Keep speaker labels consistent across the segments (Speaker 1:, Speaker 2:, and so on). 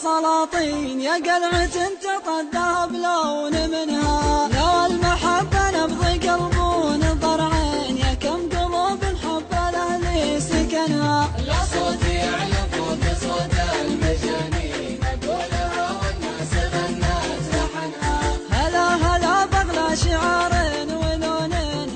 Speaker 1: السلاطين يا قلعة تقدها بلون منها. لو المحبة نبض قلب ونظر عين يا كم قلوب حب الأهل سكنها.
Speaker 2: لا صوت يعلو فوق صوت المجانين أقولها والناس غنت لحنها.
Speaker 1: هلا هلا بغلى شعار ولون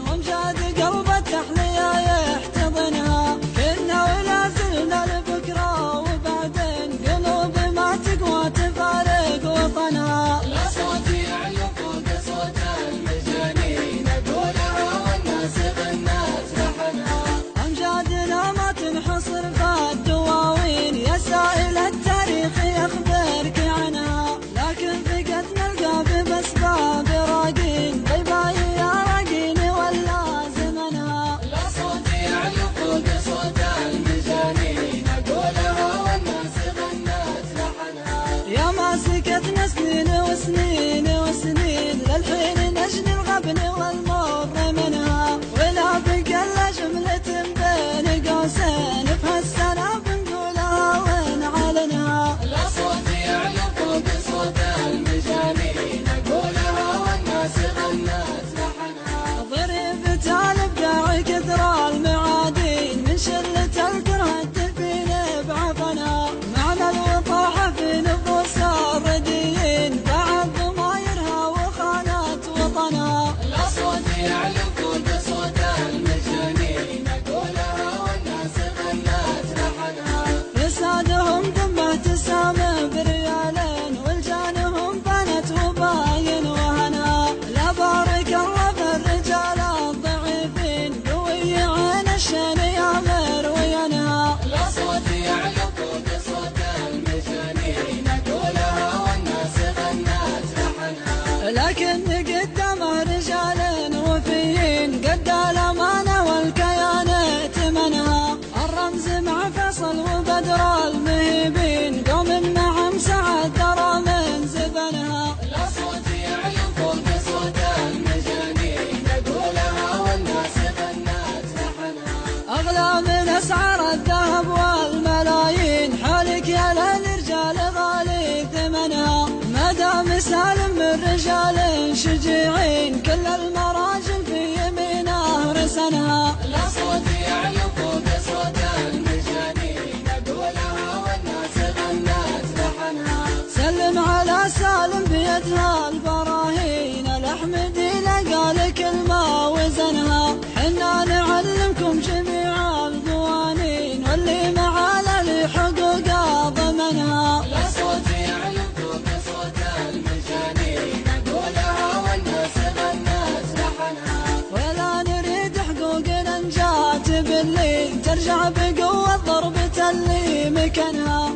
Speaker 1: ومجاد قلب التحلية يحتضنها. كنا ولا زلنا لبكرة وبعدين قلوب ما تقوى تفارق وطنها.
Speaker 2: لا صوت يعلو فوق صوت المجانين أقولها والناس غنت لحنها.
Speaker 1: أمجادنا ما تنحصر في الدواوين يا سائل التاريخ يخبرك عنها. لكن فقد نلقى بأسباب راقين طيباي يا راقين ولا زمنها.
Speaker 2: لا صوت يعلو فوق صوت المجانين أقولها والناس غنت لحنها.
Speaker 1: يا ما سكتنا سنين وسنين وسنين للحين نجني الغبن والمر منها. ولا بقى الا جملة بين قوسين في هالسنة بنقولها ونعلنها.
Speaker 2: لا صوت يعلو فوق صوت المجانين أقولها والناس غنت لحنها.
Speaker 1: ضريبة الابداع كثر المعادين من شلة الكره التثين بعفنها. معنى الوطاحة في نفوس الرديين بعد ضمايرها وخانت وطنها.
Speaker 2: لا صوت يعلو فوق صوت المجانين أقولها والناس غنت لحنها.
Speaker 1: فسادهم ثم ابتسام بريالين ولجانهم بنت وباين وهنا. لا بارك الله في الرجال الضعيفين قوي عين الشين يامر وينها.
Speaker 2: لا صوت يعلو فوق صوت المجانين أقولها والناس غنت لحنها.
Speaker 1: لكن قدام رجال وفيين قد الأمانة والكيان ائتمنها. الرمز مع فيصل وبدر المهيبين قوم معهم سعد ترى من زبنها.
Speaker 2: لا صوت يعلو فوق صوت المجانين أقولها والناس غنت لحنها.
Speaker 1: أغلى من أسعار الذهب والملايين حولك يا للرجال غالي ثمنها. ما دام سالم من رجال شجيعين كل المراجل في يمينه رسنها.
Speaker 2: لا صوت يعلو فوق صوت المجانين أقولها والناس غنت لحنها.
Speaker 1: سلم على سالم بيدها البراهين الأحمدي لقى لك الماء وزنها. حنا نعلمكم جميع القوانين واللي معانا لحقوق ضمنها.
Speaker 2: لا صوت يعلو فوق صوت المجانين أقولها والناس غنت لحنها.
Speaker 1: ولا نريد حقوقنا نجات باللي ترجع بقوة ضربة اللي مكنها.